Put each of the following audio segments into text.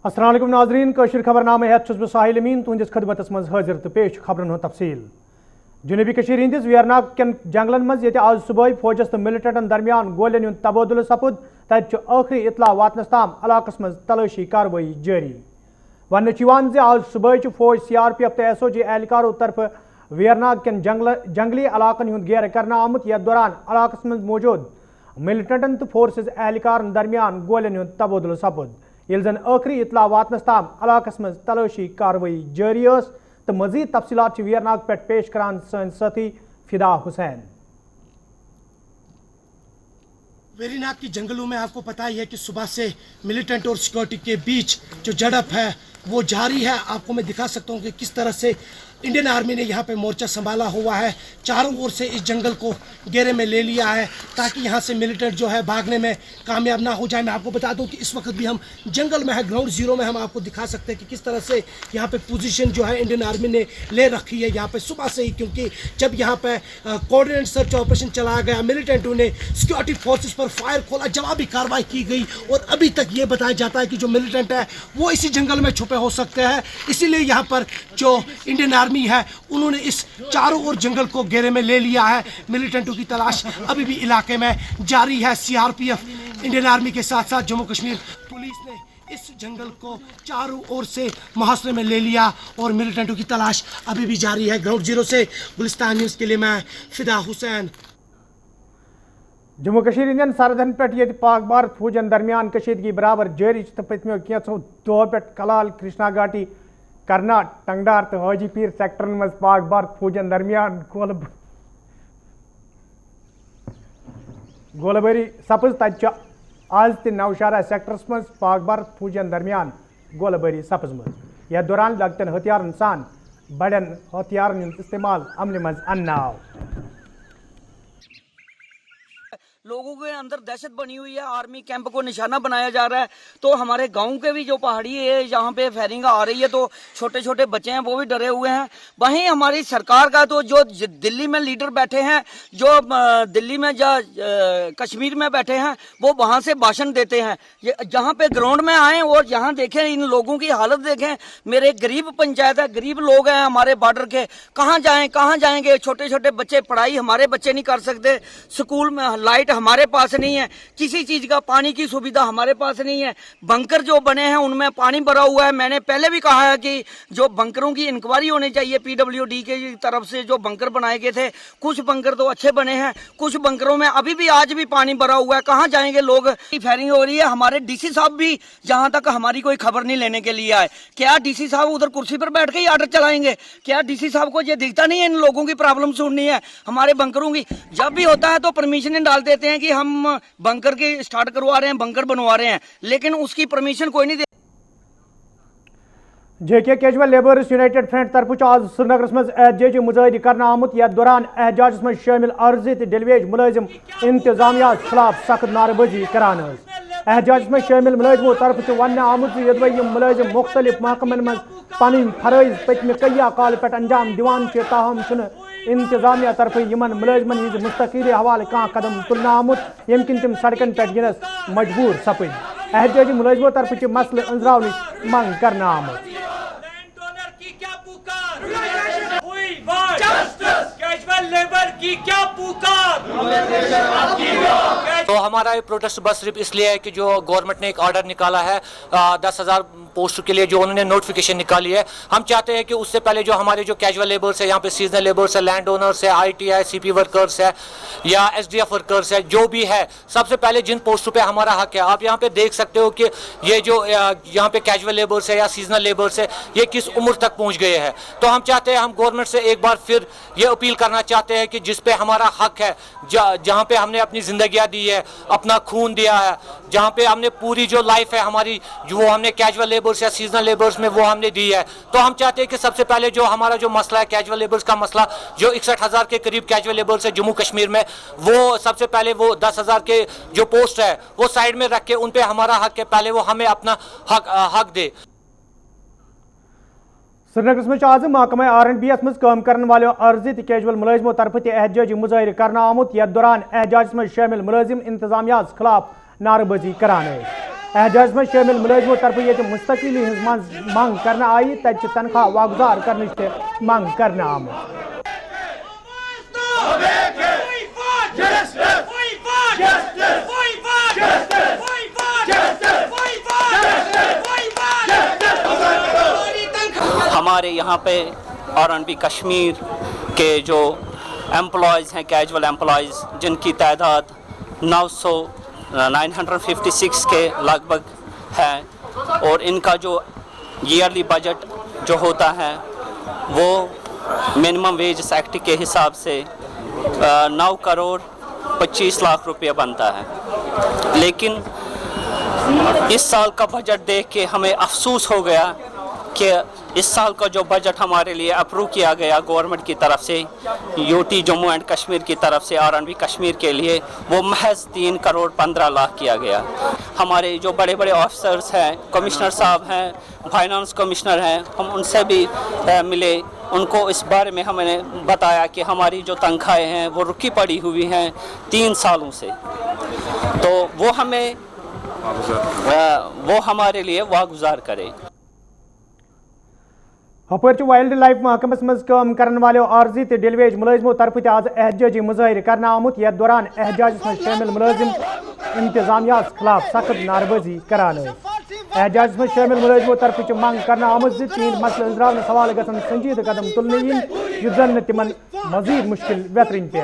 अस्सलाम वालेकुम नाज़रीन कशर खबरनामे हेत छुस बह साहिल अमीन तुहंदिस खदमतस मज हाजिर तो पेश खबरन हूँ तफसील। जनूबी कशीर हिंदिस वेरनाग कन जंगलन मज ये आज सुबह फौजस तो मिलिटेंटन दरमियान गोलियन हुंद तबादुल सपुद तत आखिरी इतला वातनस ताम इलाकस मज तलाशी कार्रवाई जारी। वन आज सुबह फौज CRPF तो SOG एहलकारों तरफ वेरनाग कन जंगली इलाकन हुंद घेर करना आमुत यथ दौरान इलाकस मज मौजूद मिलिटेंटन तो फोर्सेस एहलकारन दरमियान गोलियन हुंद तबादुल सपुद ये जन आखिरी इतला वातनस ताम इलाकस मज तलाशी कार्रवाई जारी तो मजीद तफसीलात वेरनाग पे पेश करान सन साथी फिदा हुसैन। वेरीनाग की जंगलों में आपको पता ही है कि सुबह से मिलिटेंट और सिक्योरिटी के बीच जो झड़प है वो जारी है। आपको मैं दिखा सकता हूँ कि किस तरह से इंडियन आर्मी ने यहाँ पे मोर्चा संभाला हुआ है, चारों ओर से इस जंगल को घेरे में ले लिया है ताकि यहाँ से मिलिटेंट जो है भागने में कामयाब ना हो जाए। मैं आपको बता दूं कि इस वक्त भी हम जंगल में है, ग्राउंड जीरो में हम आपको दिखा सकते हैं कि किस तरह से यहाँ पे पोजीशन जो है इंडियन आर्मी ने ले रखी है यहाँ पे सुबह से ही, क्योंकि जब यहाँ पे कोऑर्डिनेट सर्च ऑपरेशन चलाया गया मिलिटेंटों ने सिक्योरिटी फोर्सेस पर फायर खोला, जवाबी कार्रवाई की गई और अभी तक ये बताया जाता है कि जो मिलिटेंट है वो इसी जंगल में छुपे हो सकते हैं। इसीलिए यहाँ पर जो इंडियन आर्मी है उन्होंने इस चारों ओर जंगल को घेरे में ले लिया है। मिलिटेंटों की तलाश अभी भी इलाके में जारी है। CRPF इंडियन आर्मी के साथ साथ जम्मू कश्मीर पुलिस ने इस जंगल को चारों ओर से मुहासरे में ले लिया और मिलिटेंटों की तलाश अभी भी जारी है। ग्राउंड जीरो से गुलिस्तान न्यूज़ के लिए मैं फिदा हुसैन। जम्मू कश्मीर इंडियन सरहदन पे पाक भारत फौजन दरमियान कशीदगी बराबर जारी तो पत्मो कैंसो दो पे कलाल कृष्णा घाटी करना टंगडार तो हाजी पीर सेक्टर मज पाक भारत फौजन दरमियान गोलबारी सपज तत आज त नौशारा सेक्टरस मज पाक भारत फौजन दरमियान गोलबारी सपज यह दौरान लगतन हथियारन सान बड़न हथियारन इस्तेमाल अमल मज अन्नाव। लोगों के अंदर दहशत बनी हुई है, आर्मी कैंप को निशाना बनाया जा रहा है। तो हमारे गांव के भी जो पहाड़ी है जहाँ पे फायरिंग आ रही है तो छोटे छोटे बच्चे हैं वो भी डरे हुए हैं। वहीं हमारी सरकार का तो जो दिल्ली में लीडर बैठे हैं, जो दिल्ली में कश्मीर में बैठे हैं, वो वहां से भाषण देते हैं। जहाँ पे ग्राउंड में आए और यहाँ देखें इन लोगों की हालत देखें। मेरे गरीब पंचायत है, गरीब लोग हैं हमारे बॉर्डर के, कहाँ जाएंगे। छोटे छोटे बच्चे, पढ़ाई हमारे बच्चे नहीं कर सकते, स्कूल में लाइट हमारे पास नहीं है, किसी चीज का पानी की सुविधा हमारे पास नहीं है। बंकर जो बने हैं उनमें पानी भरा हुआ है। मैंने पहले भी कहा है कि जो बंकरों की इंक्वायरी होनी चाहिए। PWD के तरफ से जो बंकर बनाए गए थे, कुछ बंकर तो अच्छे बने हैं, कुछ बंकरों में अभी भी आज भी पानी भरा हुआ है। कहाँ जाएंगे लोग। फायरिंग हो रही है। हमारे DC साहब भी जहां तक हमारी कोई खबर नहीं लेने के लिए आए। क्या DC साहब उधर कुर्सी पर बैठ के ही आर्डर चलाएंगे? क्या DC साहब को ये दिखता नहीं है इन लोगों की प्रॉब्लम सुननी है, हमारे बंकरों की? जब भी होता है तो परमिशन डाल देते हैं कि हम बंकर के स्टार्ट करवा रहे हैं, बंकर बनवा रहे हैं, लेकिन उसकी परमिशन कोई नहीं दे। JK casual labours United front तरफ आज श्रीनगर मज एहतजाजी मुजाहरा करना आमुत यथ दौरान एहतजाज मज शामिल अर्जी तो डेलीवेज मुलाजिम इंतजामिया खिलाफ सख्त नारेबाजी करान। एहतजाज में शामिल मुलाजिमों तरफ वन आमुत यदि यम मुलाजिम मुख्तलिफ महकमन मज पन फरज पत्म कई काल पे अंजाम दिवान ताहम इंतजामिया तरफ यमन मुलाजिमन हज मुस्तकिल हवाले कह कदम तुलना आमुत यम किन तम सड़कन पे गिनस मजबूर सपद। एहतजाजी मुलाजिमों तरफ मसले अंजरावन मंग करना आमुत। तो हमारा ये प्रोटेस्ट बस सिर्फ इसलिए है कि जो गवर्नमेंट ने एक ऑर्डर निकाला है 10,000 पोस्ट के लिए, जो उन्होंने नोटिफिकेशन निकाली है, हम चाहते हैं कि उससे पहले जो हमारे जो कैजुअल लेबर्स है, यहाँ पे सीजनल लेबर्स है, लैंड ओनर्स है, ITI CP वर्कर्स है या SDF वर्कर्स है, जो भी है, सबसे पहले जिन पोस्टों पे हमारा हक है। आप यहाँ पे देख सकते हो कि ये जो यहाँ पे कैजुअल लेबर्स है या सीजनल लेबर्स है, ये किस उम्र तक पहुँच गए हैं। तो हम चाहते हैं, हम गवर्नमेंट से एक बार फिर ये अपील करना चाहते हैं कि जिस पे हमारा हक है, जहाँ पे हमने अपनी जिंदगियाँ दी है, अपना खून दिया है, जहाँ पे हमने पूरी जो लाइफ है हमारी, जो वो हमने कैजुअल लेबर्स या सीजनल लेबर्स में वो हमने दी है, तो हम चाहते हैं कि सबसे पहले जो हमारा जो मसला है कैजुअल लेबर्स का मसला, जो 61,000 के करीब कैजुअल लेबर्स है जम्मू कश्मीर में, वो सबसे पहले वो 10,000 के जो पोस्ट है वो साइड में रख के उन पे हमारा हक है, पहले वो हमें अपना हक दे। श्रीनगर में आज महकमा R&B मज काम करने वाले अर्जी तो कैजुअल मुलाजिमों तरफ एहतजाजी मुजाहरा करना आमुत यथ दौरान एहतजाज में शामिल मुलाजिम इंतजामिया खिलाफ नारेबाजी करान। एहजाज में शामिल मुलाजिमों तरफ ये मुस्तकिली मांग करना आई तक तनख्वाह वागुजार करने से मांग करना आम हमारे यहाँ पे R&B कश्मीर के जो एम्प्लॉयज़ हैं, कैजुअल एम्प्लॉयज़, जिनकी तादाद 956 के लगभग है, और इनका जो ईयरली बजट जो होता है वो मिनिमम वेजेस एक्ट के हिसाब से 9 करोड़ 25 लाख रुपये बनता है। लेकिन इस साल का बजट देख के हमें अफसोस हो गया कि इस साल का जो बजट हमारे लिए अप्रूव किया गया गवर्नमेंट की तरफ से, यूटी जम्मू एंड कश्मीर की तरफ से R&B कश्मीर के लिए, वो महज 3 करोड़ 15 लाख किया गया। हमारे जो बड़े बड़े ऑफिसर्स हैं, कमिश्नर साहब हैं, फाइनेंस कमिश्नर हैं, हम उनसे भी मिले। उनको इस बारे में हमने बताया कि हमारी जो तनख्वाहें हैं वो रुकी पड़ी हुई हैं 3 सालों से, तो वो हमारे लिए वागुजार करे। हपर वाइल्ड लाइफ महकमस मज काम करने वाले आर्जी तो डेलीवेज मुलाजिमों तरफ आज एहजाजी मुजाहिर करना आमुत। यथ दौरान एहजाज में शामिल मुलाजिम इंतजामिया खिलाफ सख्त नारबाजी करान। एहजाज में शामिल मुलाजिमों तरफ मांग करना आमुत तीन मसले अंजरावन सवाल गसन संजीद कदम तुलने युद्धन तिमन मजीद मुश्किल बेहतरीन पे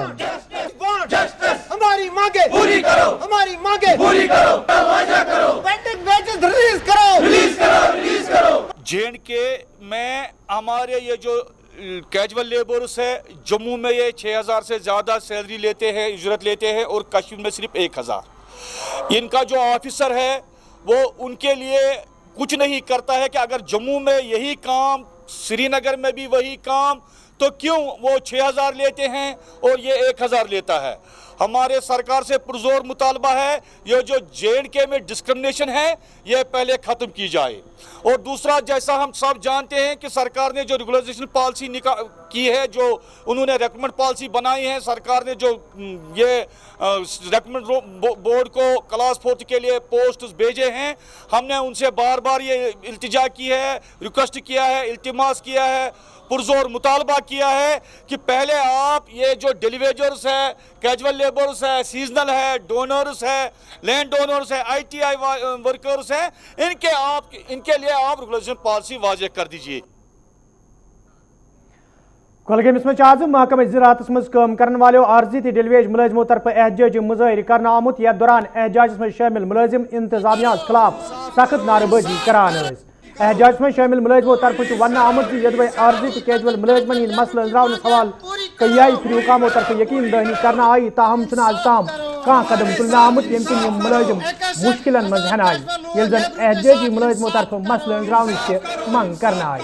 हमारी मांगे पूरी करो, हमारी मांगे पूरी करो, वादा करो, पेंडिंग वेजेस रिलीज करो, रिलीज करो, रिलीज करो। J&K में हमारे ये जो कैजुअल लेबर्स है, जम्मू में ये 6000 से ज़्यादा सैलरी लेते हैं, उजरत लेते हैं, और कश्मीर में सिर्फ 1000। इनका जो ऑफिसर है वो उनके लिए कुछ नहीं करता है कि अगर जम्मू में यही काम, श्रीनगर में भी वही काम, तो क्यों वो 6000 लेते हैं और ये 1000 लेता है। हमारे सरकार से पुरजोर मुतालबा है ये जो J&K में डिस्क्रिमिनेशन है ये पहले ख़त्म की जाए। और दूसरा, जैसा हम सब जानते हैं कि सरकार ने जो रेगुलराइजेशन पॉलिसी की है, जो उन्होंने रेकमेंड पॉलिसी बनाई है, सरकार ने जो ये रेकमेंड बोर्ड को क्लास 4 के लिए पोस्ट भेजे हैं, हमने उनसे बार बार ये इल्तिजा की है, रिक्वेस्ट किया है, इल्तिमास किया है, पुरजोर मुतालबा किया है कि पहले आप ये जो डिलीवेजर्स है, कैजुअल लेबर्स है, सीजनल है, डोनर्स है, लैंड डोनर्स है, ITI वर्कर्स हैं, इनके लिए आप रेगुलेशन पॉलिसी वाज़ेह कर दीजिए। कुलगामस में आज महकमे ज़राअत मज काम करने वाले आर्जी तो डेलीवेज मुलाजिमों तरफ एहजाजी मुजाहिर करना आमुत। यथ दौरान एहजाज में शामिल मुलाजिम इंतजामिया खिलाफ सख्त नारबाजी करान। एहजाज में शामिल मुलाजिमों तरफ वन आमुत यदि आर्जी तो कैजुअल मुलाजिमन मसल अंजरावन सवाल कई फ्री हुकामों तरफ यकीन दहानी करना आई, ताहम आज ताम कह कदम तुलना आमुत यम किन मुलाजिम मुश्किल मज हन आई, ये जन एहजाजी मुलाजिमों तरफ मसल अंजरावन से मांग करना आई।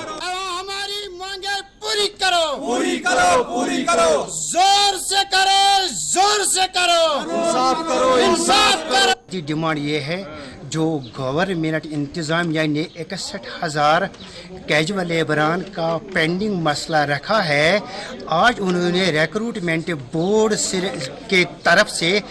पूरी करो, पूरी करो, पूरी करो, जोर से करो, जोर से करो, इंसाफ करो, इंसाफ करो। डिमांड ये है जो गवर्नमेंट इंतजामिया ने 61,000 कैजुअल लेबरान का पेंडिंग मसला रखा है, आज उन्होंने रिक्रूटमेंट बोर्ड के तरफ से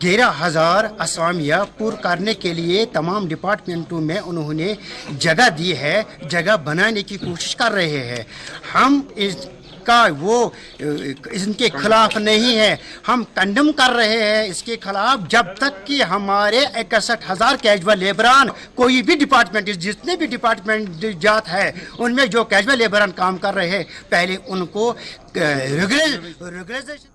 11,000 असामियाँ पूर्ण करने के लिए तमाम डिपार्टमेंटों में उन्होंने जगह दी है, जगह बनाने की कोशिश कर रहे हैं। हम इसका इनके खिलाफ नहीं है, हम कंडम कर रहे हैं इसके खिलाफ, जब तक कि हमारे 61,000 कैजुअल लेबरान, कोई भी डिपार्टमेंट, जितने भी डिपार्टमेंट जात है उनमें जो कैजुअल लेबरान काम कर रहे हैं, पहले उनको रेगुलराइजेशन।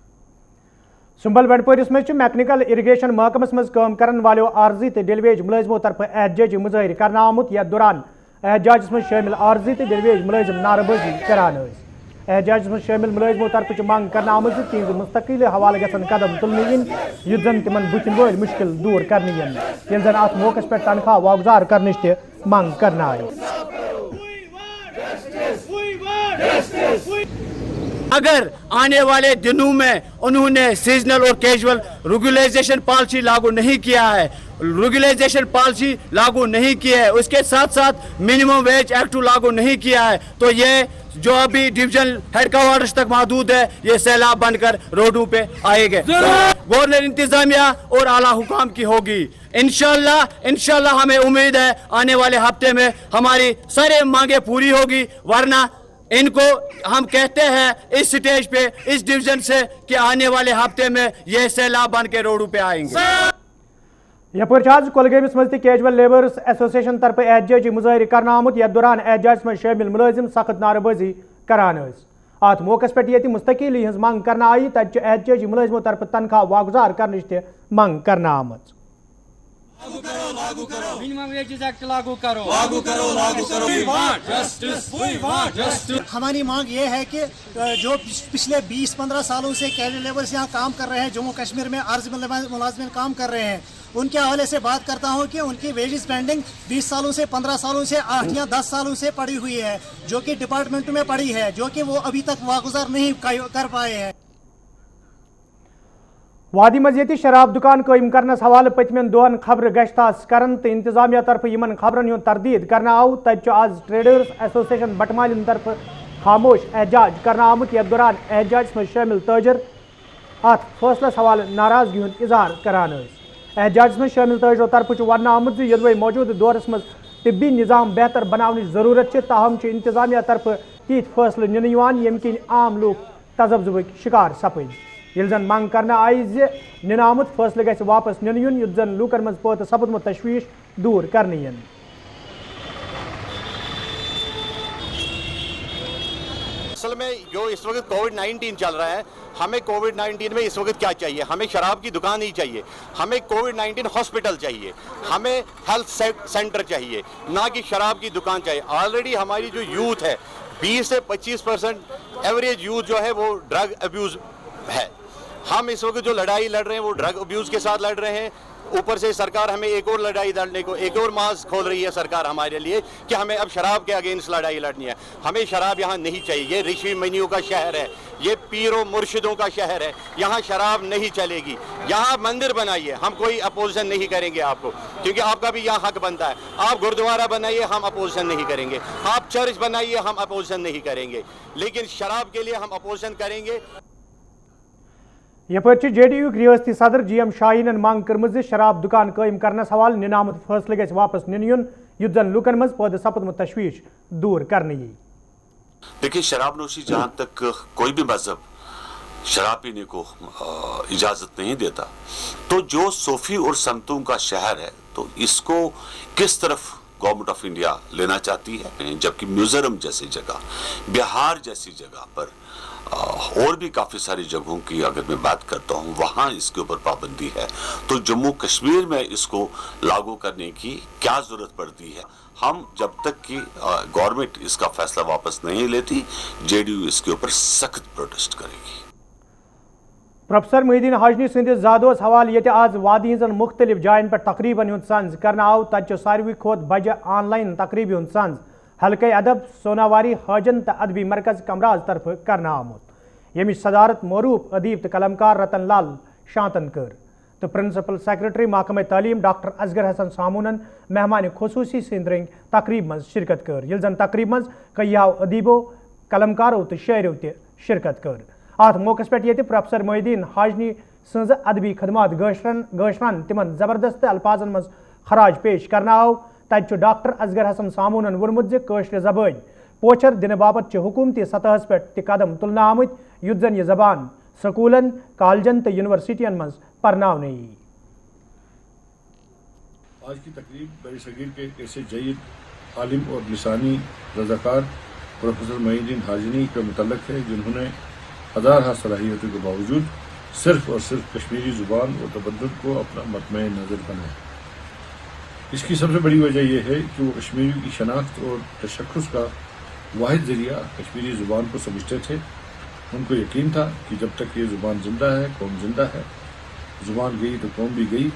सुंबल बंडपोरिस में मैकेनिकल इरिगेशन महकमस मज काम करने वाले आर्जी तो डेलीवेज मुलाजिमों तरफ एहजाजी मुजाहिर करना आमुत। यथ दौरान एहजाज में शामिल आर्जी तो डेलीवेज मुलाजिम नारबाजी करान। एहजाज में शामिल मुलाजिमों तरफ मांग करना आमुत तीन मुस्तकिल हवाले गसन कदम तुलने युद्ध जन तिमन बुथिन वल मुश्किल दूर करने ये जन अत मौके पर तनख्वाह वागुजार करने मांग करना आई। अगर आने वाले दिनों में उन्होंने सीजनल और कैजुअल रेगुलराइजेशन पॉलिसी लागू नहीं किया है, रेगुलराइजेशन पॉलिसी लागू नहीं की है, उसके साथ साथ मिनिमम वेज एक्ट लागू नहीं किया है, तो ये जो अभी डिवीजन हेडक्वार्टर्स तक महदूद है, ये सैलाब बनकर रोडों पे आएंगे। गवर्नर इंतजामिया और आला हुकाम की होगी। इंशाल्लाह हमें उम्मीद है आने वाले हफ्ते में हमारी सारी मांगे पूरी होगी, वरना इनको हम कहते हैं इस स्टेज पे, इस डिवीजन से, कि आने वाले हफ्ते में ये सैलाब बन के रोडों पे आएंगे। यपर आज कुलगामिस मज कैजुअल लेबर्स एसोसिएशन तरफ एहतजाजी मुजाहरे करना आमुत, यथ दौरान एहतजाज में शामिल मुलाजिम सख्त नारेबाजी करान। अत मौके पे ये मुस्तकिली हज मंग करना आई, तत एहतजाजी मुलाजिमों तरफ तनख्वाह वागुजार करने की मंग करना आमत। मिनिमम वेजेस एक्ट लागू करो। हमारी मांग ये है कि जो पिछले 20-15 सालों से कैजुअल लेबर्स यहाँ काम कर रहे हैं, जम्मू कश्मीर में अर्ज मुलाजिम काम कर रहे हैं, उनके हवाले से बात करता हूँ कि उनकी वेजेस पेंडिंग 20 सालों से, 15 सालों से, 8 या 10 सालों से पड़ी हुई है, जो कि डिपार्टमेंट में पड़ी है, जो कि वो अभी तक वागुजार नहीं कर पाए हैं। वादी मज शराब दुकान कायम करनस हवाले पतमन दोहन खबर गश्तास करन तो इंतजामिया तरफ यमन खबरन हुंद तरदीद करना आव, तत आज ट्रेडर्स एसोसिएशन बटमालिन तरफ खामोश एहतजाज करना आमुत, यथ दौरान एहतजाज में शामिल ताजर अत फैसलस हवाले नाराजगी हुंद इजहार करान। एहतजाज में शामिल ताजरों तरफ वन आमुत यदि मौजूद दौरस मज तिब्बी निज़ाम बेहतर बनाने जरूरत है, ताहम इंतजामिया तरफ तीत फैसले निन यम किन आम लोग तजब्जुबक शिकार सपद। ये जन मंग करना आई निन आमुत फैसले गि वापस निन युन, युत जन लूकन मज पत सपदमुत तशवीश दूर करने यन। असल में जो इस वक्त कोविड-19 चल रहा है, हमें कोविड-19 में इस वक्त क्या चाहिए? हमें शराब की दुकान नहीं चाहिए, हमें कोविड-19 हॉस्पिटल चाहिए, हमें हेल्थ सेंटर चाहिए, ना कि शराब की दुकान चाहिए। ऑलरेडी हमारी जो यूथ है 20 से 25% एवरेज यूथ जो है वो ड्रग अब्यूज है। हम इस वक्त जो लड़ाई लड़ रहे हैं वो ड्रग अब्यूज के साथ लड़ रहे हैं। ऊपर से सरकार हमें एक और लड़ाई लड़ने को, एक और मार्ग खोल रही है सरकार हमारे लिए कि हमें अब शराब के अगेंस्ट लड़ाई लड़नी है। हमें शराब यहाँ नहीं चाहिए। ये ऋषि मुनियों का शहर है, ये पीरों मुर्शिदों का शहर है, यहाँ शराब नहीं चलेगी। यहाँ मंदिर बनाइए, हम कोई अपोजिशन नहीं करेंगे आपको, क्योंकि आपका भी यहाँ हक बनता है। आप गुरुद्वारा बनाइए, हम अपोजिशन नहीं करेंगे। आप चर्च बनाइए, हम अपोजिशन नहीं करेंगे, लेकिन शराब के लिए हम अपोजिशन करेंगे। यपर JDU रियासती सदर GM शाहीन मांग कर शराब दुकान कायम करनस हवाले निन आमुत फैसले गि वापस निन युन, युत जन लूकन मज पद सपदमुत तशवीश दूर करने। देखिए, शराब नोशी जहाँ तक कोई भी मजहब शराब पीने को इजाजत नहीं देता, तो जो सूफी और संतों का शहर है, तो इसको किस तरफ गवर्नमेंट ऑफ इंडिया लेना चाहती है? जबकि मिजोरम जैसी जगह, बिहार जैसी जगह पर और भी काफ़ी सारी जगहों की अगर मैं बात करता हूँ, वहाँ इसके ऊपर पाबंदी है। तो जम्मू कश्मीर में इसको लागू करने की क्या ज़रूरत पड़ती है? हम जब तक कि गवर्नमेंट इसका फैसला वापस नहीं लेती, JDU इसके ऊपर सख्त प्रोटेस्ट करेगी। प्रोफेसर मुहीद्दीन हाजनी सदिस जादोस हवाले ये आज वादी हजन मुख्तलिफ जायन पर तकरीबन हुंद संज करना आव, तत सारवी खोत बज ऑनलाइन तकरीबी हुंद संज हल्के अदब सोनावारी हाजन तो अदबी मरकज कमराज तरफ करना आमुत, यमिच सदारत मरूफ अदीब तो कलमकार रतन लाल शांतन कर, तो प्रिंसिपल सेक्रेटरी महकमा तालीम डॉक्टर असगर हसन सामूनन मेहमान खुसूसी सिंदरिंग तकरीब मज शिरकत कर, ये जन तकरीब मज कईयाव अदीबो कलमकारों तो शायरों ते शिरकत कर। अत मौके पे ये प्रोफेसर मुहीद्दीन हाजनी सज अदबी खदमात गशरन तिमन जबरदस्त अल्फाजन मज खराज पेश करना आव, तत डॉक्टर असगर हसन सामूनन वोनमुत कशर जबान पोचर दिन बाबत हुकूमती सतह पे कदम तुलना आमुत, युत जन यह जबान स्कूलन, कॉलेजन तो यूनिवर्सिटियन मज परनावने। आज की तकरीब बड़ी सगीर के ऐसे जयद आलिम और लिसानी रज़ाकार प्रोफेसर मुहीद्दीन हाजनी के मुतल्लक है, जिन्होंने हज़ार सलाहियतों के बावजूद सिर्फ और सिर्फ कश्मीरी ज़ुबान और तबद्दुल को अपना मतमय नज़र बनाया। इसकी सबसे बड़ी वजह यह है कि वो कश्मीरी की शनाख्त और तशख़्ख़ुस का वाहिद ज़रिया कश्मीरी ज़ुबान को समझते थे। उनको यकीन था कि जब तक ये ज़ुबान ज़िंदा है, कौम ज़िंदा है, ज़ुबान गई तो कौम भी गई।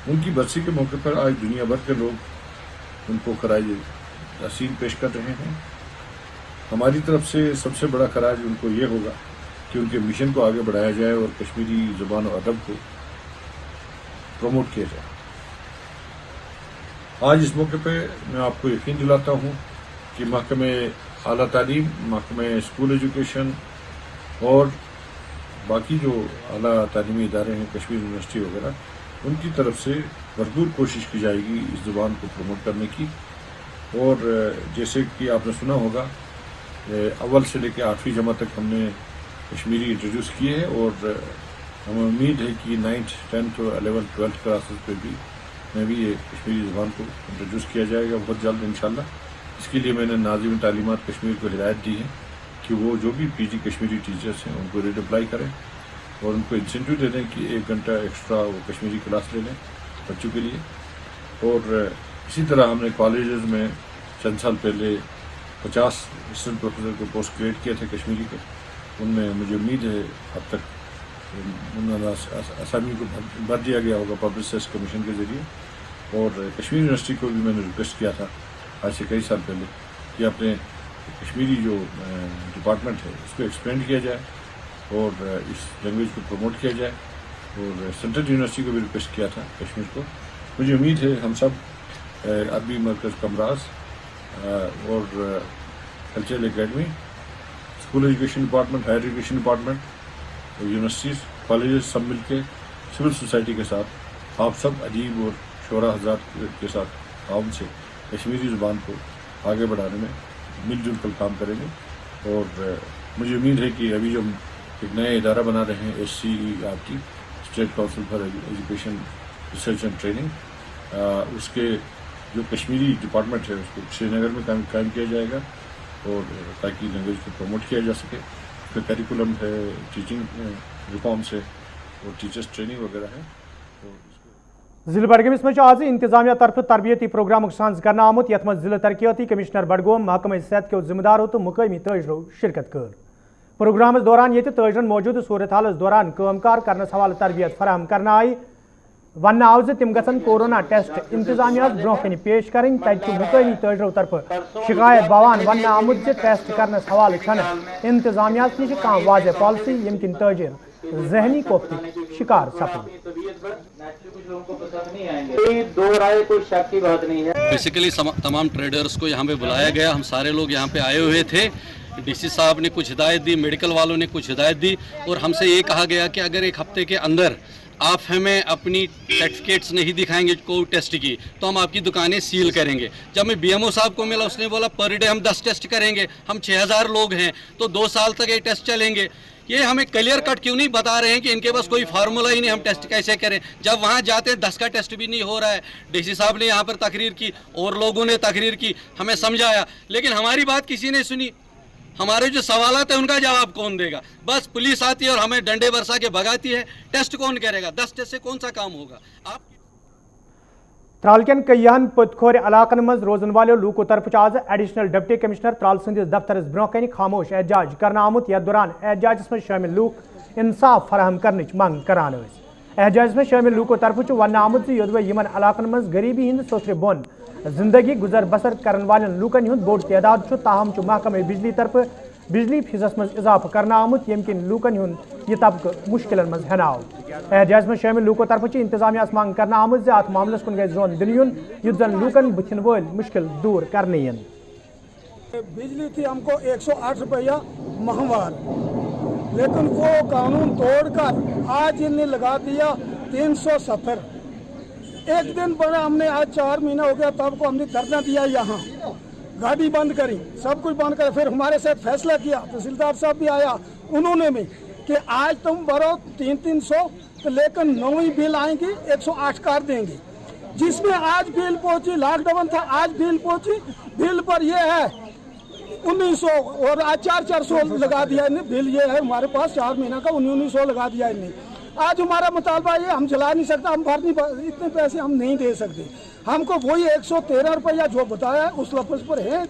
उनकी बरसी के मौके पर आज दुनिया भर के लोग उनको खराज तहसीन पेश कर रहे हैं। हमारी तरफ से सबसे बड़ा खराज उनको ये होगा कि उनके मिशन को आगे बढ़ाया जाए और कश्मीरी ज़ुबान और अदब को प्रमोट किया जाए। आज इस मौके पे मैं आपको यकीन दिलाता हूँ कि महकमे आला तालीम, महकमे स्कूल एजुकेशन और बाकी जो आला तालीमी इदारे हैं कश्मीर यूनिवर्सिटी वगैरह, उनकी तरफ से भरपूर कोशिश की जाएगी इस ज़ुबान को प्रमोट करने की। और जैसे कि आपने सुना होगा, अव्वल से लेकर 8वीं जमा तक हमने कश्मीरी इंट्रोड्यूस किए है और हमें उम्मीद है कि 9th, 10th और 11th, 12th क्लासेस पे भी ये कश्मीरी ज़ुबान को इंट्रोड्यूस किया जाएगा बहुत जल्द इंशाल्लाह। इसके लिए मैंने नाज़िम तालीमात कश्मीर को हिदायत दी है कि वो जो भी पीजी कश्मीरी टीचर्स हैं उनको रीअप्लाई करें और उनको इंसेंटिव दे दें कि 1 घंटा एक्स्ट्रा वो कश्मीरी क्लास ले लें बच्चों के लिए। और इसी तरह हमने कॉलेजेस में चंद साल पहले 50 असिस्टेंट प्रोफेसर को पोस्ट क्रिएट किए थे कश्मीरी के। उनमें मुझे उम्मीद है अब तक उन्होंने असामी को भर दिया गया होगा पब्लिक सर्विस कमीशन के ज़रिए। और कश्मीर यूनिवर्सिटी को भी मैंने रिक्वेस्ट किया था आज से कई साल पहले कि अपने कश्मीरी जो डिपार्टमेंट है उसको एक्सपेंड किया जाए और इस लैंग्वेज को प्रमोट किया जाए। और सेंट्रल यूनिवर्सिटी को भी रिक्वेस्ट किया था कश्मीर को। मुझे उम्मीद है हम सब अरबी मरकज़ कमराज और cultural academy, school education department, higher education department, universities, colleges सब मिलके सिविल सोसाइटी के साथ आप सब अजीब और शोरा हज़रात के साथ ताउन से कश्मीरी ज़ुबान को आगे बढ़ाने में मिलजुल कर काम करेंगे। और मुझे उम्मीद है कि अभी जो एक नया इदारा बना रहे हैं SCERT, state council for education research and training, उसके जो कश्मीरी डिपार्टमेंट है उसको श्रीनगर में कायम किया जाएगा और ताकि लैंग्वेज को प्रमोट किया जा सके। उसका करिकुलम है, टीचिंग रिफॉर्म्स है और टीचर्स ट्रेनिंग वगैरह है। जिले बडगमस में आज इंतजामिया तरफ तरबियती प्रोग्राम सांझ करना आमुत यथ जिले तरक्याती कमिश्नर बडगोम महकमे सेहत के जिम्मेदारों तो मुकामी तजरों शिरकत कर। प्रोग्राम दौरान ये तजरन मौजूद सूरत हालस दौरान कामकार करने हवाले तरबियत फराहम करना आई। वन आव तिम गसन कोरोना टेस्ट इंतजामिया ब्रोह कन पेश करें तक मुकामी तजरों तरफ शिकायत बवान वन आमुत टेस्ट करने हवाले इंतजामिया नश कह वाजह पॉलिसी यम किन तजर जहनी कोफ्ती शिकार सपन। दो राय कोई शक की बात नहीं है। बेसिकली तमाम ट्रेडर्स को यहाँ पे बुलाया गया, हम सारे लोग यहाँ पे आए हुए थे। DC साहब ने कुछ हिदायत दी, मेडिकल वालों ने कुछ हिदायत दी और हमसे ये कहा गया कि अगर 1 हफ्ते के अंदर आप हमें अपनी सर्टिफिकेट्स नहीं दिखाएंगे कोविड टेस्ट की तो हम आपकी दुकानें सील करेंगे। जब मैं BMO साहब को मिला, उसने बोला पर डे हम 10 टेस्ट करेंगे, हम 6000 लोग हैं तो 2 साल तक ये टेस्ट चलेंगे। ये हमें क्लियर कट क्यों नहीं बता रहे हैं कि इनके पास कोई फार्मूला ही नहीं, हम टेस्ट कैसे करें। जब वहाँ जाते 10 का टेस्ट भी नहीं हो रहा है। DC साहब ने यहाँ पर तकरीर की और लोगों ने तकरीर की, हमें समझाया, लेकिन हमारी बात किसी ने सुनी। हमारे जो सवालात है उनका जवाब कौन देगा? बस पुलिस आती है और हमें डंडे बरसा के भगाती है। टेस्ट कौन करेगा? 10 टेस्ट से कौन सा काम होगा? आप त्राल कयन पतखोर इलाकन मज रोजन वाले लूको तरफ आज एडिशनल डिप्टी कमिश्नर त्राल संदिस दफ्तर ब्रोह कन खामोश एहतजाज करना आमुत। यथ दौरान एहतजाज में शामिल लूक इंसाफ फराहम करने मंग करान। एहतजाज में शामिल लूको तरफ वन आमुत योदवे यमन इलाकन मज गरीबी हिंद सोसरे बोन जिंदगी गुजर बसर करन वालन लूकन हुंद बोड़ तादाद ताहम महकमे बिजली तरफ बिजली फीसस मज इजाफा करना आमुत यम किन लूकन हुंद यह तबक मुश्किलन मज हेनाव। एहतजाज में शामिल लूको तरफ इंतजामिया मंग करना आमुत अत मामलस कुन गई जोन दिन युन युद्ध जन लूकन बुथिन वल मुश्किल दूर करने। बिजली थी हमको 108 रुपया माहवार, लेकिन वो कानून तोड़कर आज इन्हें लगा दिया 370। एक दिन बड़ा हमने आज 4 महीना हो गया तब को हमने धरना दिया, यहाँ गाड़ी बंद करी, सब कुछ बंद करा। फिर हमारे साथ फैसला किया, तहसीलदार साहब भी आया, उन्होंने भी कि आज तुम भरो 300 तो लेकिन नई बिल आएंगी 108 कर देंगे। जिसमें आज बिल पहुंची, लॉकडाउन था, आज बिल पहुंची, बिल पर ये है 1900 और आज 400 लगा दिया इन्हें। बिल ये है हमारे पास 4 महीना का 1900 लगा दिया इन्हें। आज हमारा मुतालबा ये हम चला नहीं सकता, हम भर नहीं, इतने पैसे हम नहीं दे सकते। हमको वही 113 रुपया जो बताया है उस लफ्ज पर है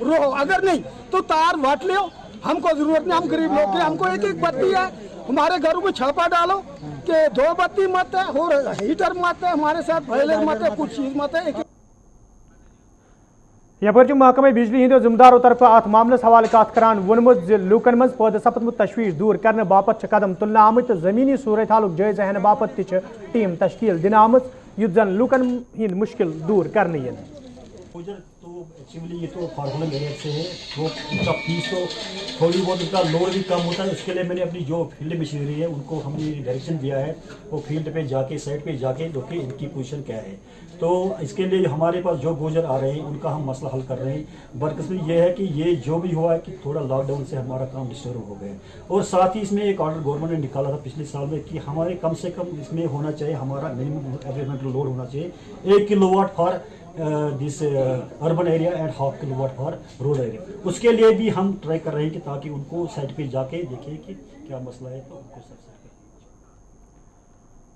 रो, अगर नहीं तो तार वाट लो, हमको जरूरत नहीं, हम गरीब लोग के, हमको एक बत्ती है, हमारे घरों में छापा डालो कि 2 बत्ती मत है और हीटर मत है, हमारे साथ भैले मत है, कुछ चीज मत है। यपर महकमे बिजली हिंदो जिम्मेदारों तरफ अत मामलस हवाले कत करान वोनमुत लूकन मज पैदा सपदमुत तशवीश दूर करने बापत कदम तुलना आमुत। जमीनी सूरत हालुक जायजा हेन बापत टीम तश्कील दिन आमुत युद्ध जन लूकन हिंद मुश्किल दूर करने। एक्सपोजर तो एक्चुअली ये तो फार्मूला मेरे से है, तो उनका फीस तो थोड़ी बहुत उनका लोड भी कम होता है। उसके लिए मैंने अपनी जो फील्ड मशीनरी है उनको हमने डायरेक्शन दिया है, वो फील्ड पे जाके साइड पे जाके देखिए इनकी पोजीशन क्या है। तो इसके लिए हमारे पास जो गोजर आ रहे हैं उनका हम मसला हल कर रहे हैं। बदकिस्मती ये है कि ये जो भी हुआ है कि थोड़ा लॉकडाउन से हमारा काम डिस्टर्ब हो गया, और साथ ही इसमें एक ऑर्डर गवर्नमेंट ने निकाला था पिछले साल में कि हमारे कम से कम इसमें होना चाहिए, हमारा मिनिमम एवरेज लोड होना चाहिए 1 kilowatt for this urban area and 1/2 kilowatt for road area. उसके लिए भी हम ट्राई कर रहे हैं कि ताकि उनको साइड पे जाके देखें कि क्या मसला है, तो उनको सब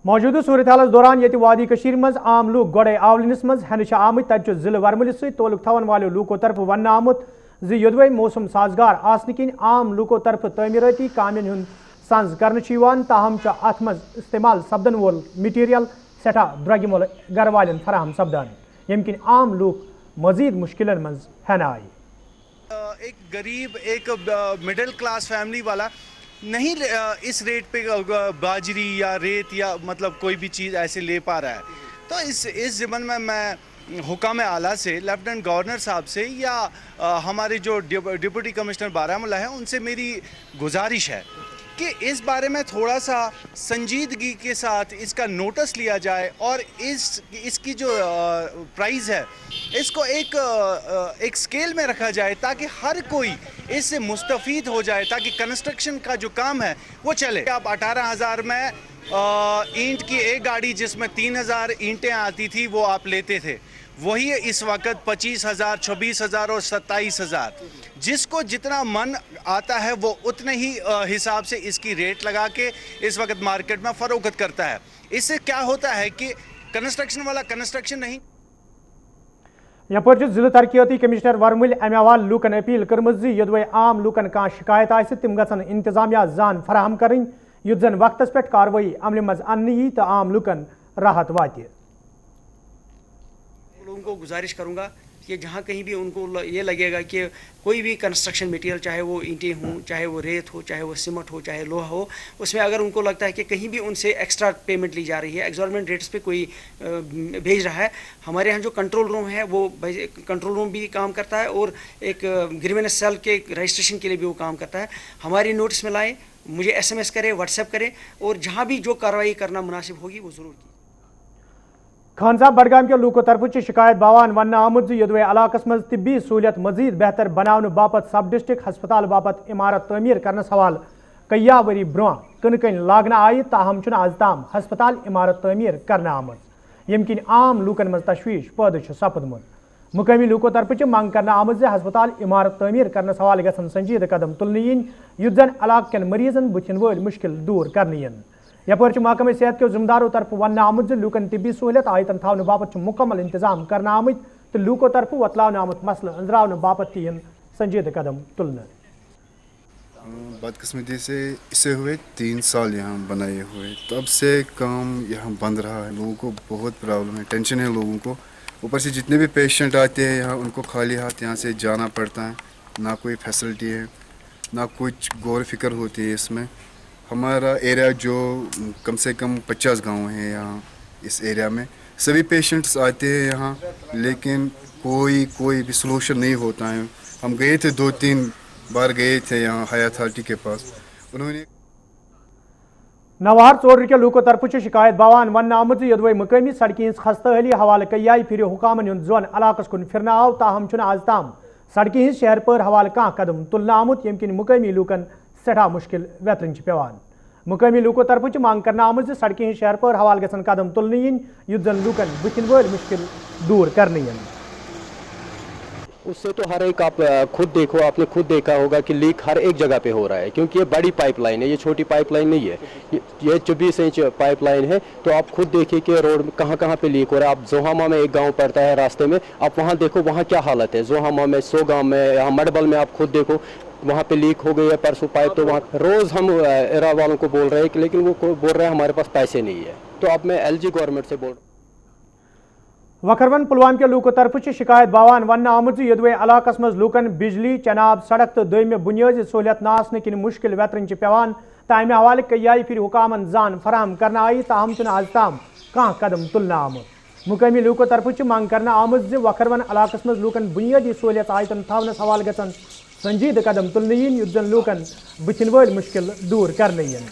मौजूदा सूरत हाल दौरान ये वादी कशीर मज आम लूक गोड़े आवलिनस मज हन आमत तत जिले वर्मल तोलुक थवन वाले लूको तरफ वन आमुत जोदवे मौसम साजगार आसने किन आम लूको तरफ तमीरती कामन हुंद संज कर ताहम अत मज इस्तेमाल सपदन वोल मटीरियल सठा द्रग मोल घर वाले फराहम सपदान यम किन आम लूक मजीद मुश्किल मज हन आए। एक गरीब एक मिडिल क्लास फैमिली वाला नहीं इस रेट पे बाजरी या रेत या मतलब कोई भी चीज़ ऐसे ले पा रहा है। तो इस ज़िम्मन में मैं हुकाम आला से, लेफ्टिनेंट गवर्नर साहब से या हमारे जो डिप्टी कमिश्नर बारामूला है उनसे मेरी गुजारिश है कि इस बारे में थोड़ा सा संजीदगी के साथ इसका नोटिस लिया जाए और इसकी जो प्राइस है इसको एक स्केल में रखा जाए ताकि हर कोई इससे मुस्तफ़ीद हो जाए, ताकि कंस्ट्रक्शन का जो काम है वो चले। आप 18,000 में ईंट की एक गाड़ी जिसमें 3,000 ईंटें आती थी वो आप लेते थे, वही इस वक्त 25,000, 26,000 और 27,000। जिसको जितना मन आता है वो उतने ही हिसाब से इसकी रेट लगा के इस वक्त मार्केट में फरोख्त करता है। इससे क्या होता है कि कंस्ट्रक्शन वाला कंस्ट्रक्शन नहीं। यपर जिला तरक्याती कमिश्नर वर्मुल अमे हवाल लूकन अपील कर्मज योदवे आम लूकन कह शिकायत आए तिम गसन इंतजामिया जान फराहम करें युत जन वक्तस पे कार्रवाई अमल मज अन्न यी तो आम लूकन राहत वात। लोगों को गुजारिश करूंगा कि जहाँ कहीं भी उनको ये लगेगा कि कोई भी कंस्ट्रक्शन मटेरियल, चाहे वो ईंटें हों, चाहे वो रेत हो, चाहे वो सीमेंट हो, चाहे लोहा हो, उसमें अगर उनको लगता है कि कहीं भी उनसे एक्स्ट्रा पेमेंट ली जा रही है, एक्सॉर्बिटेंट रेट्स पे कोई भेज रहा है, हमारे यहाँ जो कंट्रोल रूम है वो कंट्रोल रूम भी काम करता है और एक ग्रीवेंस सेल के रजिस्ट्रेशन के लिए भी वो काम करता है। हमारी नोटिस में लाएँ, मुझे SMS करें, व्हाट्सएप करें और जहाँ भी जो कार्रवाई करना मुनासिब होगी वो ज़रूर की। खानसाब बडगाम के लूको तरफ शिकायत बावान वन आमुद योदवे इलाकस मज तिब्बी सहूलियत मजीद बेहतर बनाने बापत सब डिस्ट्रिक्ट हस्पताल बापत इमारत तमीर करने हवाल कया वरी ब्रोह कन कन लागना आई, ताहम आज ताम हस्पताल इमारत तमीर करने आमज यम किन आम लूकन मज तशवीश पैदा सपदमुत। मुकामी लूको तरफ मंग करने आमज हस्पताल इमारत तमीर करने हवाल गसन संजीद कदम तुलने इन युत जन इलाक कन मरीजन बुथन वल मुश्किल दूर करने इन। यपर महकमे सेहत के जिम्मेदारों तरफ वन आमुद लूकन तिब्बी सहूलियत आयतन थवन बापत मुकम्मल इंतजाम करना आमत तो लूको तरफ वतलावन आमुत मसल अंजरावन बापत तीन संजीद कदम तुलने। बदकिस्मती से इसे हुए 3 साल यहाँ बनाए हुए, तब से काम यहाँ बंद रहा है। लोगों को बहुत प्रॉब्लम है, टेंशन है लोगों को। ऊपर से जितने भी पेशेंट आते हैं यहाँ उनको खाली हाथ यहाँ से जाना पड़ता है, ना कोई फैसिलिटी है ना कुछ गौर फिक्र होती है इसमें। हमारा एरिया जो कम से कम 50 गांव हैं यहाँ, इस एरिया में सभी पेशेंट्स आते हैं यहाँ, लेकिन कोई भी सलूशन नहीं होता है। हम गए थे 2-3 बार गए थे यहाँ हाई अथॉरिटी के पास, उन्होंने नवार चौधरी के लूको तरफ शिकायत बावान वन आमुद योदवे मकामी सड़क हज खस्ताहाली हवाले कई फिर हुकामन हुंद जोन इलाकस कुन फिरना आव, ताहम आज ताम सड़क हज शहर पर हवाले कह कदम तुलना आमुत यम किन मुकामी लूकन सठा मुश्किल वेतरन पेवान। मुकामी लूको तरफ मांग करना आमज सड़क हज शहर पर हवाले गसन कदम तुलने इन युत जन लूकन बुथन वल मुश्किल दूर करने इन। उससे तो हर एक आप खुद देखो, आपने खुद देखा होगा कि लीक हर एक जगह पे हो रहा है, क्योंकि ये बड़ी पाइपलाइन है, ये छोटी पाइपलाइन नहीं है, ये 24 इंच पाइपलाइन है। तो आप खुद देखिए कि रोड कहाँ कहाँ पे लीक हो रहा है। आप जोहामा में एक गांव पड़ता है रास्ते में, आप वहाँ देखो वहाँ क्या हालत है। जोहामा में, सोगाम में, यहाँ मडबल में आप खुद देखो वहाँ पे लीक हो गई है परसों पाइप। तो वहाँ रोज़ हम एरा वालों को बोल रहे हैं, लेकिन वो बोल रहे हैं हमारे पास पैसे नहीं है। तो अब मैं LG गवर्नमेंट से बोल वखरवन पुलवाम के लूको तरफ शिकायत बावान वन आमुद योदवे इलाकस मज लूकन बिजली, चनाब, सड़क तो दम बुनियादी सहूलियत नासने किन मुश्किल वेतरन पेवान, तमे हवाले कई फिर हुकामन जान फराहम करना आई, ताहम आज ताम कह कदम तुलना आमुद। मुकामी लूको तरफ मांग करना आमद वखरवन इलाकस मज लूकन बुनियादी सहूलियत आयतन थावनस हवाल गसन संजीद कदम तुलन यीन युत जन लूकन बुथिन वल मुश्किल दूर करने यीन।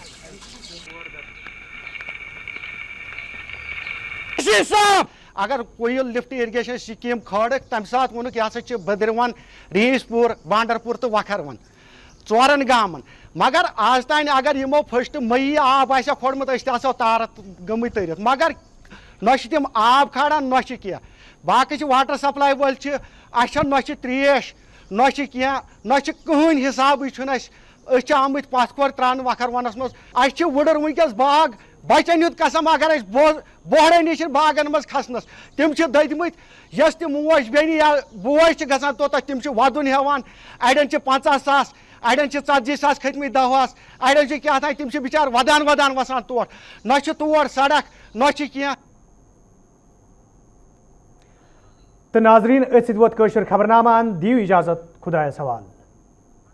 अगर कोई लिफ्ट इरिगेशन स्कीम खड़क तम सात वोनुक यह हसा बदरवन रीसपुर बांडरपुर तो वखरवन 4 गामन मगर आज तान अगर यमो फर्स्ट मई आब आसा खोड़मत अस तार गमत तरित मगर न तम आब खाड़ान न क्या बाकी वाटर सप्लाई वल न त्रेश न क्या न कहन हिसाब आमत पथ खोर त्रान वखरवनस मज वुडर वनकस बाग बचन युत कसम अगर बोहड़े निश बागन मज खसनस तम ददमत यस तम मोज बेन या बोज गसान तोत तम वदन हेवान अड़न 50,000 अड़न 40,000 खतमत दवास अड़न क्या तम बिचार वदान वदान वसान तोर न तोर सड़क न क्या। तो नाजरीन वोत खबरनामा दियो इजाजत खुदायस हवाल।